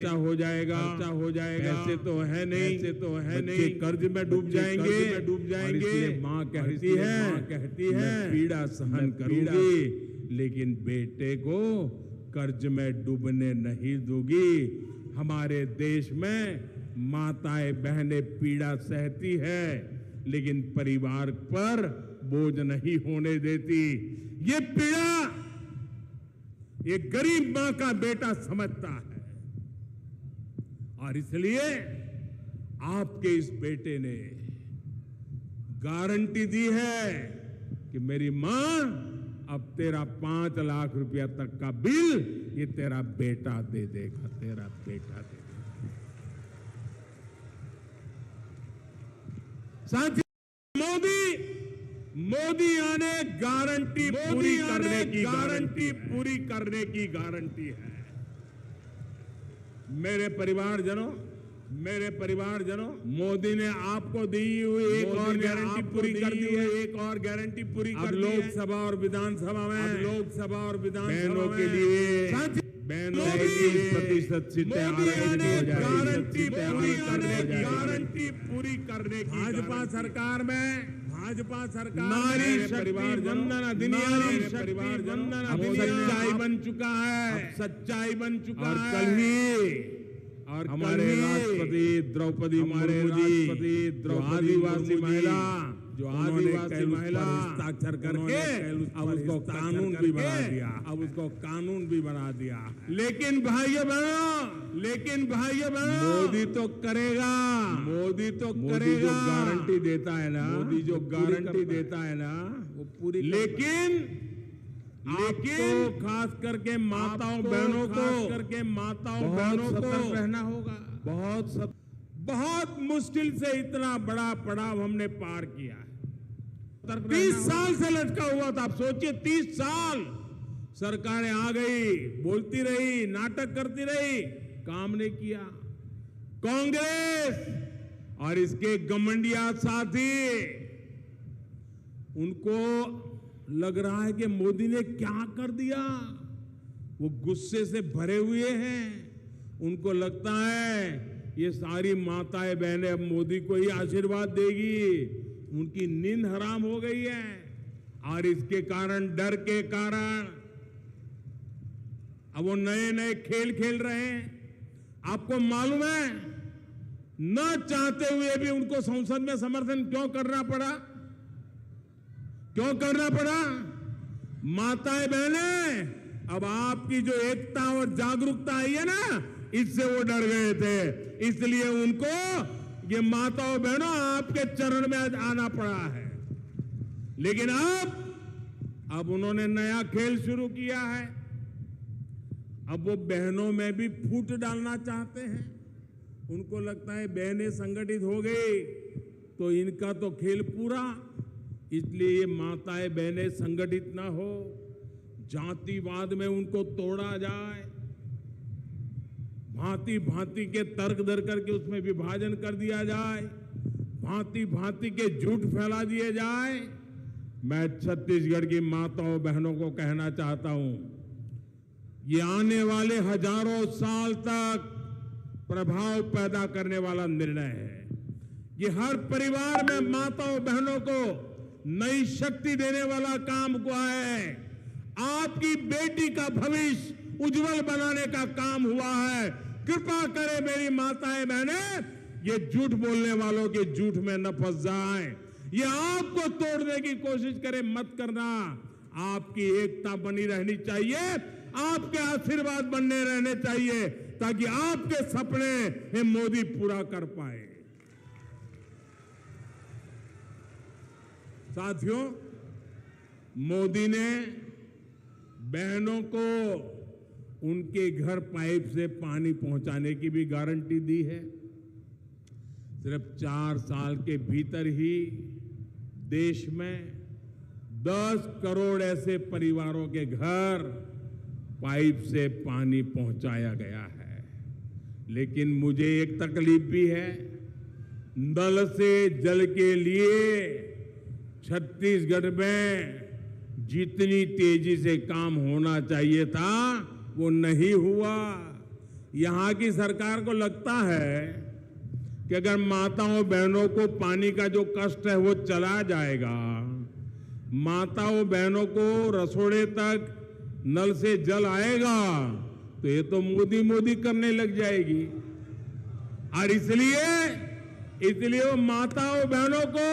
हो जाएगा, ऐसे तो है नहीं, कर्ज में डूब जाएंगे। माँ कहती है मैं पीड़ा सहन करूंगी, लेकिन बेटे को कर्ज में डूबने नहीं दूंगी। हमारे देश में माताएं बहनें पीड़ा सहती है, लेकिन परिवार पर बोझ नहीं होने देती। ये पीड़ा ये गरीब मां का बेटा समझता है, और इसलिए आपके इस बेटे ने गारंटी दी है कि मेरी मां अब तेरा 5 लाख रुपया तक का बिल ये तेरा बेटा दे देगा, तेरा बेटा दे देगा। साथी, मोदी आने गारंटी पूरी करने की गारंटी है। मेरे परिवारजनों, मोदी ने आपको दी हुई एक और गारंटी पूरी कर दी है। अब लोकसभा और विधानसभा में बहनों के लिए 30% सीटें गारंटी पूरी करने की। भाजपा सरकार नारी परिवार वंदन अधिनियम अब सच्चाई बन चुका है। कल ही हमारे राष्ट्रपति द्रौपदी मुर्मू जी जो आदिवासी महिला हस्ताक्षर करके अब उसको कानून भी बना दिया। लेकिन भाइयों बहनों, मोदी तो करेगा। जो गारंटी देता है ना, वो पूरी। लेकिन खास करके माताओं बहनों को रहना होगा। बहुत मुश्किल से इतना बड़ा पड़ाव हमने पार किया है। 30 साल से लटका हुआ था। आप सोचिए, 30 साल सरकारें आ गई, बोलती रही, नाटक करती रही, काम नहीं किया। कांग्रेस और इसके घमंडिया साथी, उनको लग रहा है कि मोदी ने क्या कर दिया। वो गुस्से से भरे हुए हैं। उनको लगता है ये सारी माताएं बहनें अब मोदी को ही आशीर्वाद देगी। उनकी नींद हराम हो गई है, और इसके कारण, डर के कारण अब वो नए खेल खेल रहे हैं। आपको मालूम है, न चाहते हुए भी उनको संसद में समर्थन क्यों करना पड़ा? माताएं बहनें, अब आपकी जो एकता और जागरूकता आई है ना, इससे वो डर गए थे। इसलिए उनको, ये माताओं बहनों, आपके चरण में आना पड़ा है। लेकिन अब उन्होंने नया खेल शुरू किया है। अब वो बहनों में भी फूट डालना चाहते हैं। उनको लगता है बहनें संगठित हो गई तो इनका तो खेल पूरा। इसलिए ये माताएं बहनें संगठित ना हो, जातिवाद में उनको तोड़ा जाए, भांति के तर्क दर करके उसमें विभाजन कर दिया जाए, भांति के झूठ फैला दिए जाए। मैं छत्तीसगढ़ की माताओं बहनों को कहना चाहता हूं, ये आने वाले हजारों साल तक प्रभाव पैदा करने वाला निर्णय है। ये हर परिवार में माताओं बहनों को नई शक्ति देने वाला काम हुआ है। आपकी बेटी का भविष्य उज्जवल बनाने का काम हुआ है। कृपा करें मेरी माताएं बहनें, ये झूठ बोलने वालों के झूठ में न फंस जाएं। ये आपको तोड़ने की कोशिश करें, मत करना। आपकी एकता बनी रहनी चाहिए, आपके आशीर्वाद बनने रहने चाहिए, ताकि आपके सपने ये मोदी पूरा कर पाए। साथियों, मोदी ने बहनों को उनके घर पाइप से पानी पहुंचाने की भी गारंटी दी है। सिर्फ 4 साल के भीतर ही देश में 10 करोड़ ऐसे परिवारों के घर पाइप से पानी पहुंचाया गया है। लेकिन मुझे एक तकलीफ भी है, नल से जल के लिए छत्तीसगढ़ में जितनी तेजी से काम होना चाहिए था वो नहीं हुआ। यहां की सरकार को लगता है कि अगर माताओं बहनों को पानी का जो कष्ट है वो चला जाएगा, माताओं बहनों को रसोड़े तक नल से जल आएगा, तो ये तो मोदी मोदी करने लग जाएगी। और इसलिए वो माताओं बहनों को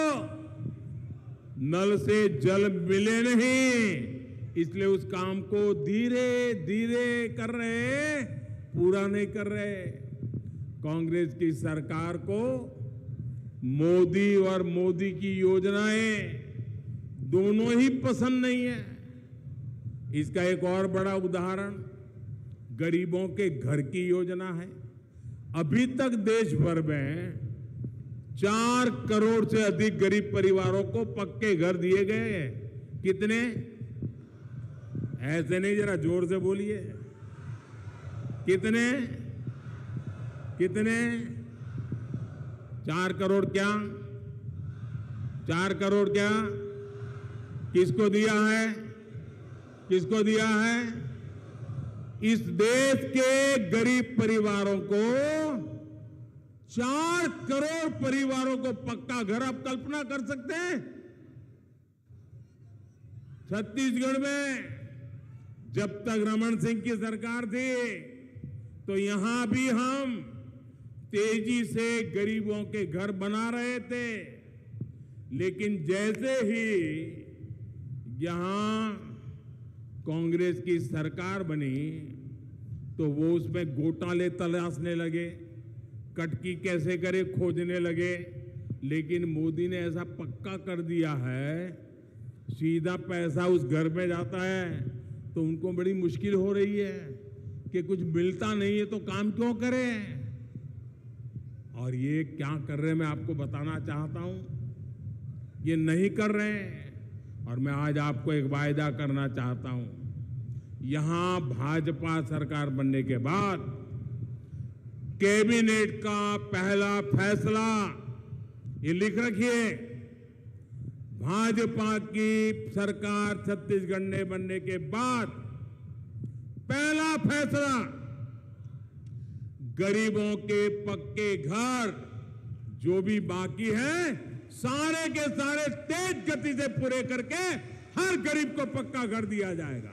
नल से जल मिले नहीं, इसलिए उस काम को धीरे धीरे कर रहे, पूरा नहीं कर रहे। कांग्रेस की सरकार को मोदी और मोदी की योजनाएं दोनों ही पसंद नहीं है। इसका एक और बड़ा उदाहरण गरीबों के घर की योजना है। अभी तक देश भर में 4 करोड़ से अधिक गरीब परिवारों को पक्के घर दिए गए हैं। कितने? ऐसे नहीं, जरा जोर से बोलिए। कितने? 4 करोड़ क्या? 4 करोड़ क्या? किसको दिया है? किसको दिया है? इस देश के गरीब परिवारों को, 4 करोड़ परिवारों को पक्का घर। आप कल्पना कर सकते हैं? छत्तीसगढ़ में जब तक रमन सिंह की सरकार थी तो यहां भी हम तेजी से गरीबों के घर बना रहे थे, लेकिन जैसे ही यहां कांग्रेस की सरकार बनी तो वो उसमें घोटाले तलाशने लगे, कटकी कैसे करे खोजने लगे। लेकिन मोदी ने ऐसा पक्का कर दिया है, सीधा पैसा उस घर में जाता है, तो उनको बड़ी मुश्किल हो रही है कि कुछ मिलता नहीं है तो काम क्यों करें। और ये क्या कर रहे हैं मैं आपको बताना चाहता हूं, ये नहीं कर रहे हैं। और मैं आज आपको एक वायदा करना चाहता हूं, यहां भाजपा सरकार बनने के बाद कैबिनेट का पहला फैसला, ये लिख रखिए, भाजपा की सरकार छत्तीसगढ़ में बनने के बाद पहला फैसला, गरीबों के पक्के घर जो भी बाकी है सारे के सारे तेज गति से पूरे करके हर गरीब को पक्का घर दिया जाएगा।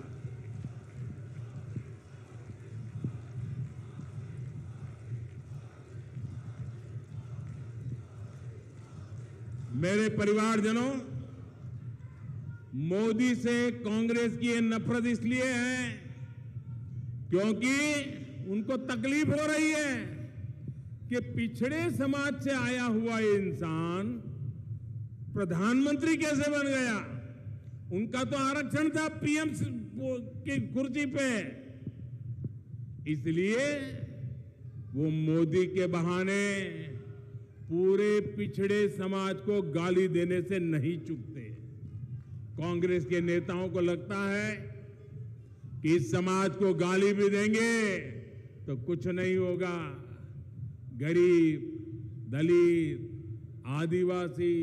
मेरे परिवारजनों, मोदी से कांग्रेस की ये नफरत इसलिए है क्योंकि उनको तकलीफ हो रही है कि पिछड़े समाज से आया हुआ इंसान प्रधानमंत्री कैसे बन गया। उनका तो आरक्षण था पीएम की कुर्सी पे, इसलिए वो मोदी के बहाने पूरे पिछड़े समाज को गाली देने से नहीं चूकते। कांग्रेस के नेताओं को लगता है कि इस समाज को गाली भी देंगे तो कुछ नहीं होगा। गरीब, दलित, आदिवासी,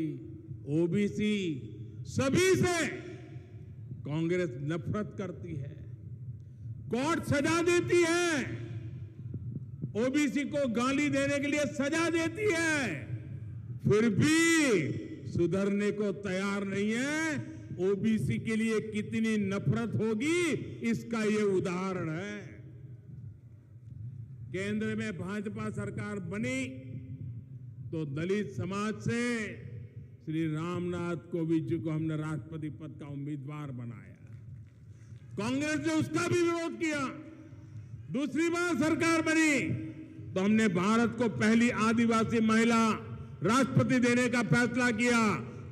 ओबीसी सभी से कांग्रेस नफरत करती है, कोर्ट सजा देती है, ओबीसी को गाली देने के लिए सजा देती है, फिर भी सुधरने को तैयार नहीं है। ओबीसी के लिए कितनी नफरत होगी इसका ये उदाहरण है। केंद्र में भाजपा सरकार बनी तो दलित समाज से श्री रामनाथ कोविंद जी को हमने राष्ट्रपति पद का उम्मीदवार बनाया। कांग्रेस ने उसका भी विरोध किया। दूसरी बार सरकार बनी तो हमने भारत को पहली आदिवासी महिला राष्ट्रपति देने का फैसला किया।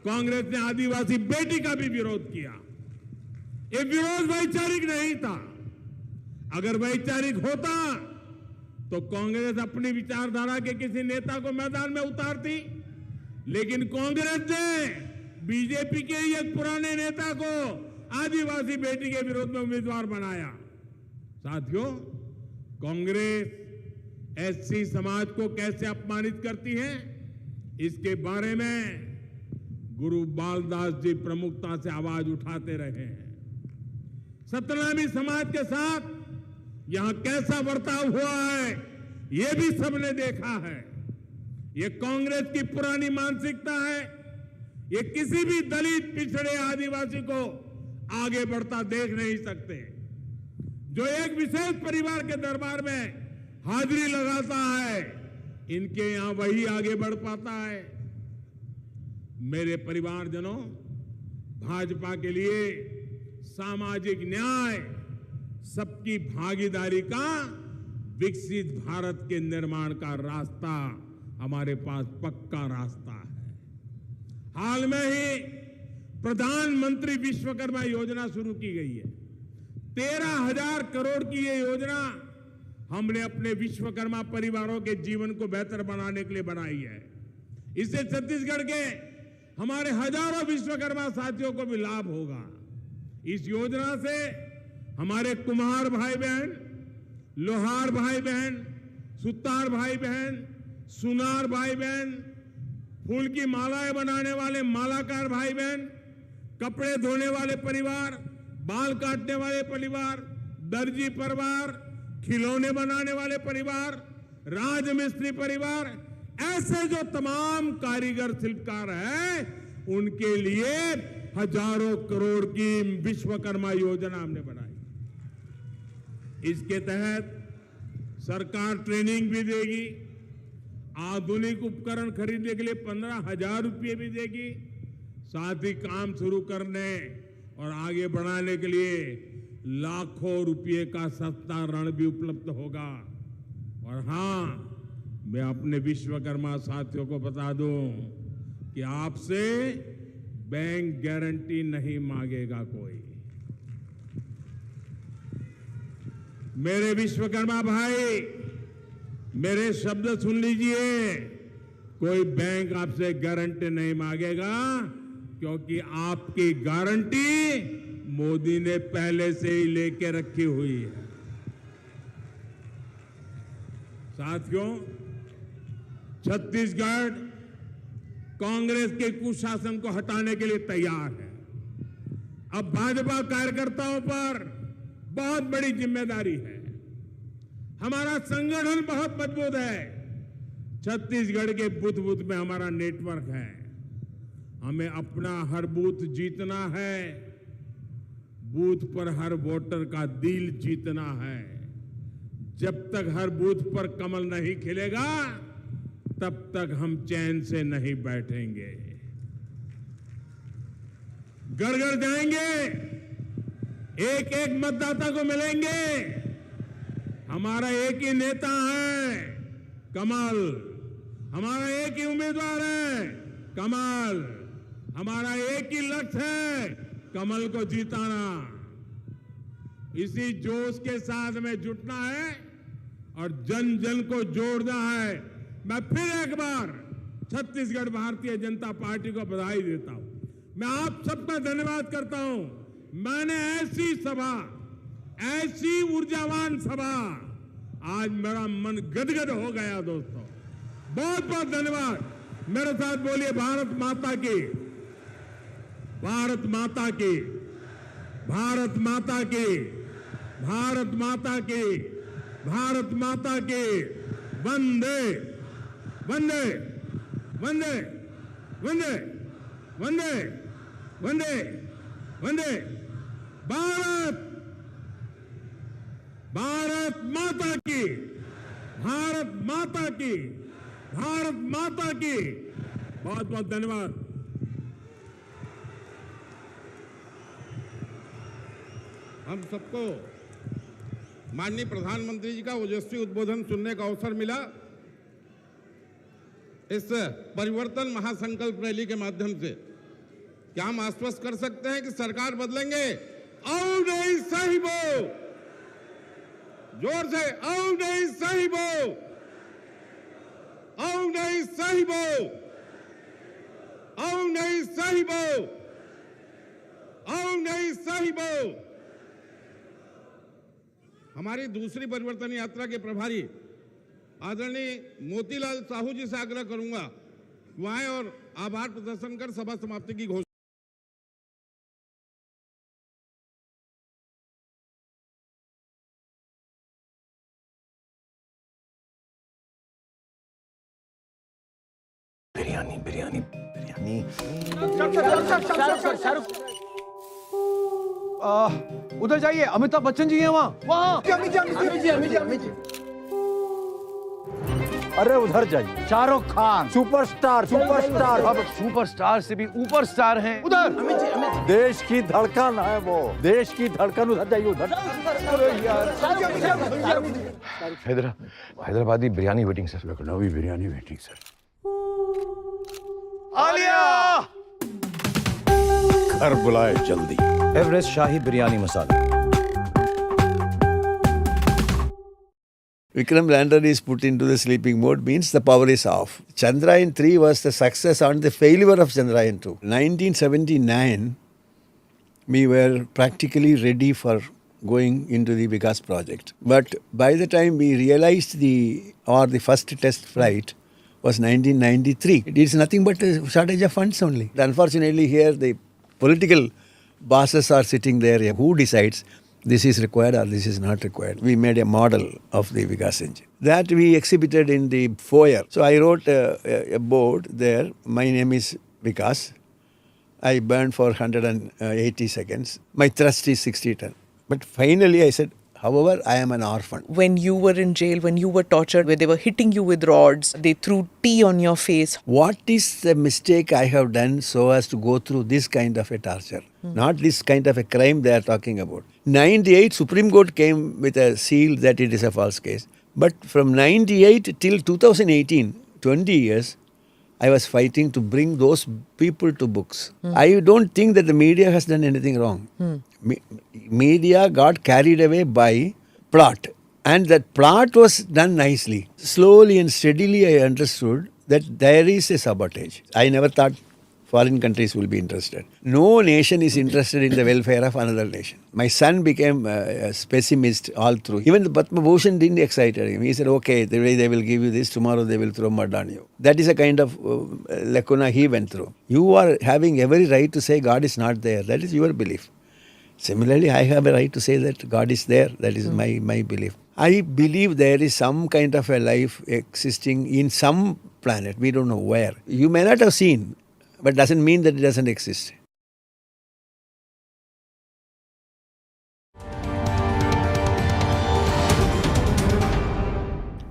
कांग्रेस ने आदिवासी बेटी का भी विरोध किया। ये विरोध वैचारिक नहीं था। अगर वैचारिक होता तो कांग्रेस अपनी विचारधारा के किसी नेता को मैदान में उतारती, लेकिन कांग्रेस ने बीजेपी के एक पुराने नेता को आदिवासी बेटी के विरोध में उम्मीदवार बनाया। साथियों, कांग्रेस एससी समाज को कैसे अपमानित करती है, इसके बारे में गुरु बालदास जी प्रमुखता से आवाज उठाते रहे हैं। सतनामी समाज के साथ यहां कैसा बर्ताव हुआ है, ये भी सबने देखा है। ये कांग्रेस की पुरानी मानसिकता है। ये किसी भी दलित, पिछड़े, आदिवासी को आगे बढ़ता देख नहीं सकते। जो एक विशेष परिवार के दरबार में हाजिरी लगाता है, इनके यहां वही आगे बढ़ पाता है। मेरे परिवारजनों, भाजपा के लिए सामाजिक न्याय, सबकी भागीदारी का विकसित भारत के निर्माण का रास्ता हमारे पास पक्का रास्ता है। हाल में ही प्रधानमंत्री विश्वकर्मा योजना शुरू की गई है। 13,000 करोड़ की ये योजना हमने अपने विश्वकर्मा परिवारों के जीवन को बेहतर बनाने के लिए बनाई है। इससे छत्तीसगढ़ के हमारे हजारों विश्वकर्मा साथियों को भी लाभ होगा। इस योजना से हमारे कुम्हार भाई बहन, लोहार भाई बहन, सुतार भाई बहन, सुनार भाई बहन, फूल की मालाएं बनाने वाले मालाकार भाई बहन, कपड़े धोने वाले परिवार, बाल काटने वाले परिवार, दर्जी परिवार, खिलौने बनाने वाले परिवार, राजमिस्त्री परिवार, ऐसे जो तमाम कारीगर शिल्पकार हैं, उनके लिए हजारों करोड़ की विश्वकर्मा योजना हमने बनाई। इसके तहत सरकार ट्रेनिंग भी देगी, आधुनिक उपकरण खरीदने के लिए 15,000 रुपये भी देगी, साथ ही काम शुरू करने और आगे बढ़ाने के लिए लाखों रुपये का सस्ता ऋण भी उपलब्ध होगा। और हां, मैं अपने विश्वकर्मा साथियों को बता दूं कि आपसे बैंक गारंटी नहीं मांगेगा कोई। मेरे विश्वकर्मा भाई, मेरे शब्द सुन लीजिए, कोई बैंक आपसे गारंटी नहीं मांगेगा, क्योंकि आपकी गारंटी मोदी ने पहले से ही लेके रखी हुई है। साथियों, छत्तीसगढ़ कांग्रेस के कुशासन को हटाने के लिए तैयार है। अब भाजपा कार्यकर्ताओं पर बहुत बड़ी जिम्मेदारी है। हमारा संगठन बहुत मजबूत है। छत्तीसगढ़ के बूथ बूथ में हमारा नेटवर्क है। हमें अपना हर बूथ जीतना है। बूथ पर हर वोटर का दिल जीतना है। जब तक हर बूथ पर कमल नहीं खिलेगा, तब तक हम चैन से नहीं बैठेंगे। घर घर जाएंगे, एक एक मतदाता को मिलेंगे। हमारा एक ही नेता है, कमल। हमारा एक ही उम्मीदवार है, कमल। हमारा एक ही लक्ष्य है, कमल को जिताना। इसी जोश के साथ में जुटना है और जन जन को जोड़ना है। मैं फिर एक बार छत्तीसगढ़ भारतीय जनता पार्टी को बधाई देता हूं। मैं आप सबका धन्यवाद करता हूं। मैंने ऐसी सभा, ऐसी ऊर्जावान सभा, आज मेरा मन गदगद हो गया दोस्तों। बहुत बहुत धन्यवाद। मेरे साथ बोलिए, भारत माता की, भारत माता की, भारत माता की, भारत माता की, भारत माता की। वंदे वंदे वंदे वंदे वंदे वंदे वंदे। भारत भारत माता की, भारत माता की, भारत माता की। बहुत बहुत धन्यवाद। हम सबको माननीय प्रधानमंत्री जी का ओजस्वी उद्बोधन सुनने का अवसर मिला। इस परिवर्तन महासंकल्प रैली के माध्यम से क्या हम आश्वस्त कर सकते हैं कि सरकार बदलेंगे? और नहीं साहिबो, जोर से और नहीं साहिबो, और नहीं साहिबो, और नहीं साहिबो, और नहीं साहिबो। हमारी दूसरी परिवर्तन यात्रा के प्रभारी आदरणीय मोतीलाल साहू जी से आग्रह करूंगा, वहां और आभार प्रदर्शन कर सभा समाप्ति की घोषणा बिरयानी उधर जाइए, अमिताभ बच्चन जी हैं वहाँ। अरे उधर जाइए, शाहरुख खान सुपरस्टार। अब सुपरस्टार से भी ऊपर स्टार हैं उधर। देश की धड़कन है वो, देश की धड़कन। उधर जाइए, उधर। Hyderabadi biryani waiting sir. Lucknowi biryani waiting sir. Alia, घर बुलाए जल्दी। Everest Shahi biryani masala. Vikram lander is put into the sleeping mode means the power is off. Chandrayaan 3 was the success and the failure of Chandrayaan 2. 1979, we were practically ready for going into the Vikas project. But by the time we realized the first test flight was 1993. It is nothing but a shortage of funds only. Unfortunately, here the political bosses are sitting there. Who decides this is required or this is not required? We made a model of the Vikas engine. That we exhibited in the foyer. So I wrote a board there. My name is Vikas. I burned for 180 seconds. My thrust is 60 ton. But finally I said, however, I am an orphan. When you were in jail, when you were tortured, where they were hitting you with rods, they threw tea on your face. What is the mistake I have done so as to go through this kind of a torture? Not this kind of a crime they are talking about. 98, Supreme Court came with a seal that it is a false case. But from 98 till 2018, 20 years, I was fighting to bring those people to books. I don't think that the media has done anything wrong. Media got carried away by plot. And that plot was done nicely. Slowly and steadily I understood that there is a sabotage. I never thought foreign countries will be interested. No nation is interested in the welfare of another nation. My son became a pessimist all through. Even the Padma Bhushan didn't excite him. He said, okay, the way they will give you this, tomorrow they will throw mud on you. That is a kind of lacuna he went through. You are having every right to say God is not there. That is your belief. Similarly, I have a right to say that God is there. That is my belief. I believe there is some kind of a life existing in some planet. We don't know where. You may not have seen, but doesn't mean that it doesn't exist.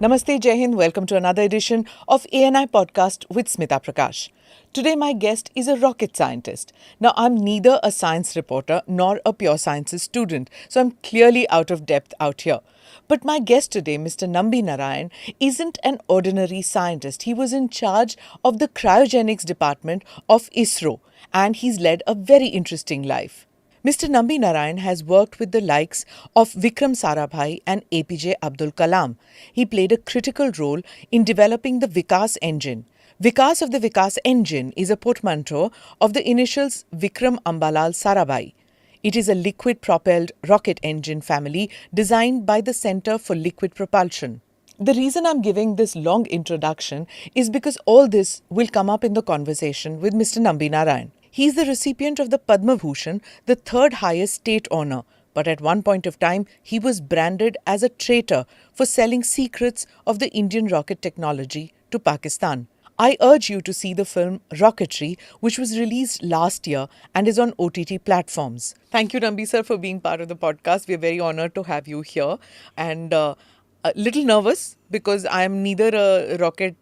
Namaste, Jai Hind. Welcome to another edition of ANI Podcast with Smita Prakash. Today my guest is a rocket scientist. Now I'm neither a science reporter nor a pure sciences student, so I'm clearly out of depth out here. But my guest today, Mr. Nambi Narayan, isn't an ordinary scientist. He was in charge of the cryogenics department of ISRO, and he's led a very interesting life. Mr. Nambi Narayan has worked with the likes of Vikram Sarabhai and APJ Abdul Kalam. He played a critical role in developing the Vikas engine. Vikas of the Vikas engine is a portmanteau of the initials Vikram Ambalal Sarabhai. It is a liquid-propelled rocket engine family designed by the Center for Liquid Propulsion. The reason I'm giving this long introduction is because all this will come up in the conversation with Mr. Nambi Narayan. He is the recipient of the Padma Bhushan, the third highest state honour. But at one point of time, he was branded as a traitor for selling secrets of the Indian rocket technology to Pakistan. I urge you to see the film Rocketry, which was released last year and is on OTT platforms. Thank you, Nambi sir, for being part of the podcast. We're very honoured to have you here. And a little nervous because I'm neither a rocket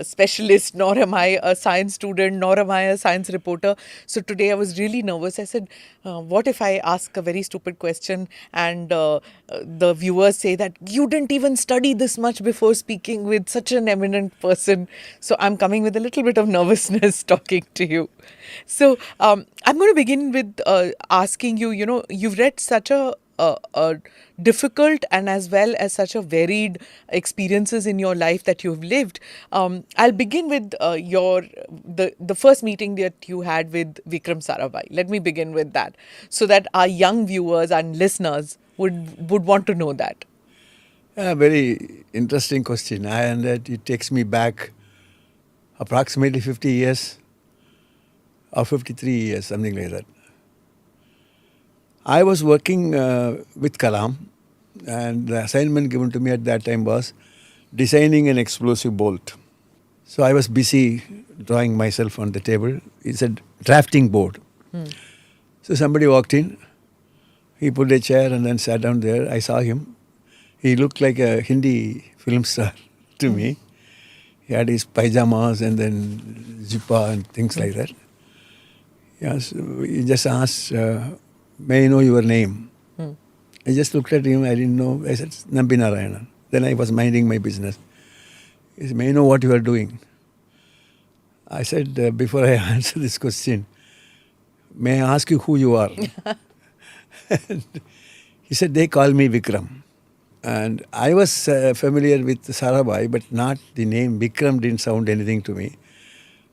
specialist, nor am I a science student, nor am I a science reporter. So today I was really nervous. I said, what if I ask a very stupid question and the viewers say that you didn't even study this much before speaking with such an eminent person. So I'm coming with a little bit of nervousness talking to you. So I'm going to begin with asking you, you've read such a difficult and as well as such a varied experiences in your life that you've lived. I'll begin with the first meeting that you had with Vikram Sarabhai. Let me begin with that so that our young viewers and listeners would want to know that. A very interesting question, and it takes me back approximately 50 years or 53 years, something like that. I was working with Kalam, and the assignment given to me at that time was designing an explosive bolt. So I was busy drawing myself on the table. It's a drafting board. So somebody walked in. He put a chair and then sat down there. I saw him. He looked like a Hindi film star to me. He had his pajamas and then zippa and things like that. Yes, he just asked, may I know your name? I just looked at him. I didn't know. I said, Nambi Narayanan. Then I was minding my business. He said, may I know what you are doing? I said, before I answer this question, may I ask you who you are? And he said, they call me Vikram. And I was familiar with Sarabhai, but not the name. Vikram didn't sound anything to me.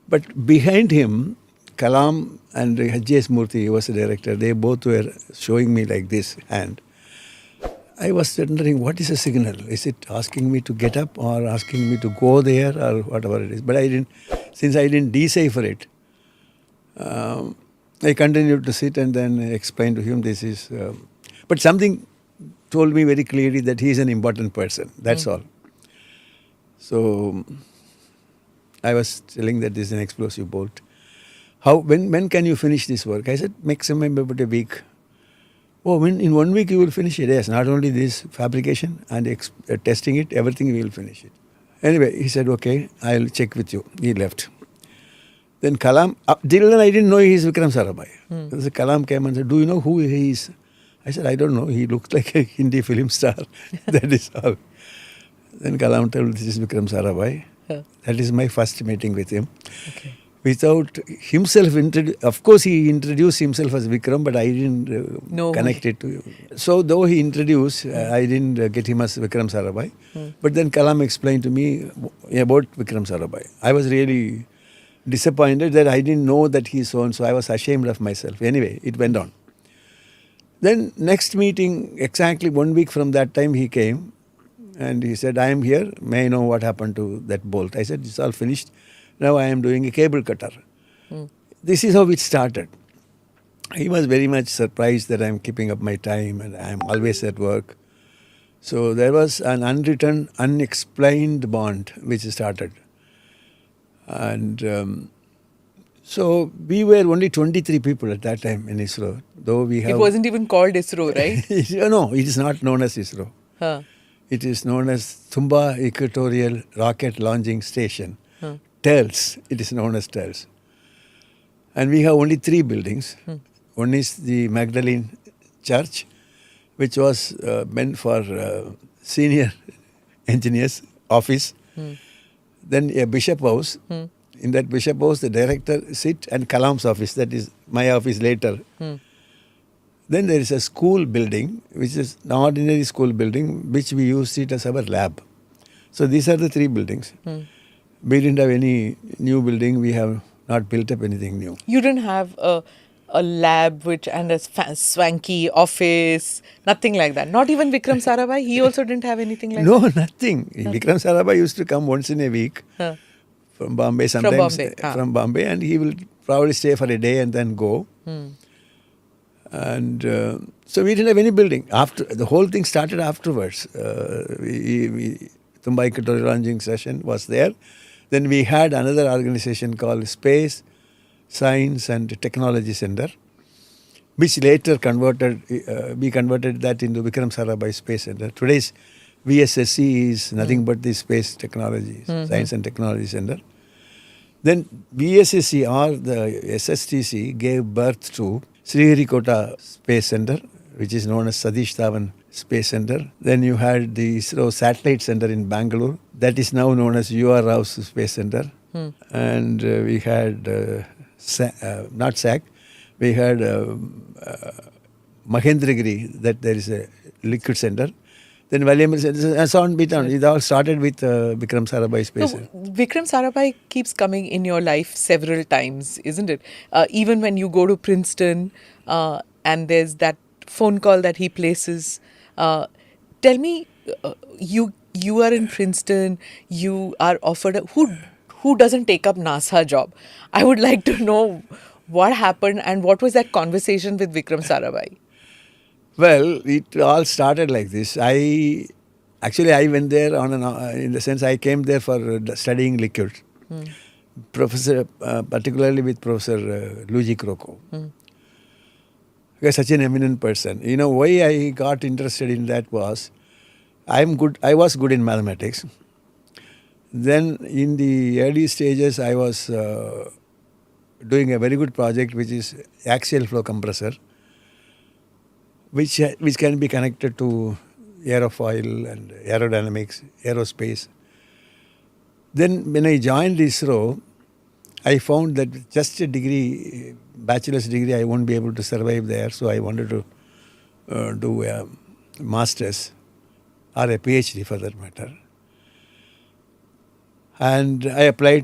But behind him, Kalam and H.J.S. Murthy, he was the director, they both were showing me like this hand. I was wondering, what is a signal? Is it asking me to get up or asking me to go there or whatever it is? But since I didn't decipher it, I continued to sit and then explain to him this is... but something told me very clearly that he is an important person. That's all. So I was telling that this is an explosive bolt. When can you finish this work? I said, maximum about a week. Oh, in 1 week you will finish it. Yes, not only this fabrication and testing it, everything we will finish it. Anyway, he said, okay, I'll check with you. He left. Then Kalam, till then I didn't know he is Vikram Sarabhai. So Kalam came and said, do you know who he is? I said, I don't know. He looked like a Hindi film star. That is all. Then Kalam told, this is Vikram Sarabhai. That is my first meeting with him. Okay. Without himself, of course he introduced himself as Vikram, but I didn't connect it to him. So though he introduced, I didn't get him as Vikram Sarabhai. But then Kalam explained to me about Vikram Sarabhai. I was really disappointed that I didn't know that he is so and so. I was ashamed of myself. Anyway, it went on. Then next meeting, exactly 1 week from that time he came and he said, I am here. May I know what happened to that bolt? I said, it's all finished. Now I am doing a cable cutter. This is how it started. He was very much surprised that I am keeping up my time and I am always at work. So there was an unwritten, unexplained bond which started. And so we were only 23 people at that time in ISRO. Though we have... It wasn't even called ISRO, right? No, it is not known as ISRO. Huh. It is known as Thumba Equatorial Rocket Launching Station. TELS, it is known as TELS. And we have only 3 buildings. One is the Magdalene Church, which was meant for senior engineers office. Then a bishop house. In that bishop house, the director sit and Kalam's office, that is my office later. Then there is a school building, which is an ordinary school building, which we used it as our lab. So these are the 3 buildings. We didn't have any new building. We have not built up anything new. You didn't have a lab and a swanky office, nothing like that. Not even Vikram Sarabhai, he also didn't have anything like that? No, nothing. Vikram Sarabhai used to come once in a week from Bombay, sometimes from Bombay, and he will probably stay for a day and then go. And so we didn't have any building. The whole thing started afterwards. Thumba Equatorial Launching Session was there. Then we had another organization called Space, Science and Technology Center, which later we converted that into Vikram Sarabhai Space Center. Today's VSSC is nothing but the Space Technology, Science and Technology Center. Then VSSC or the SSTC gave birth to Sriharikota Space Center, which is known as Satish Dhawan Space Center. Then you had the ISRO Satellite Center in Bangalore. That is now known as U.R. Rao's Space Center. And we had, not SAC, we had Mahendragiri, that there is a liquid center. Then Valium Center, and so on, it all started with Vikram Sarabhai Space Center. Vikram Sarabhai keeps coming in your life several times, isn't it? Even when you go to Princeton and there's that phone call that he places. Tell me, you are in Princeton, you are offered who doesn't take up NASA job? I would like to know what happened and what was that conversation with Vikram Sarabhai? Well, it all started like this. I went there in the sense I came there for studying liquid. Professor, particularly with Professor Luigi Crocco. Such an eminent person. You know, why I got interested in that was, I was good in mathematics. Then in the early stages, I was doing a very good project, which is axial flow compressor, which can be connected to aerofoil and aerodynamics, aerospace. Then when I joined ISRO, I found that just a degree, bachelor's degree, I won't be able to survive there. So I wanted to do a master's or a PhD for that matter. And I applied to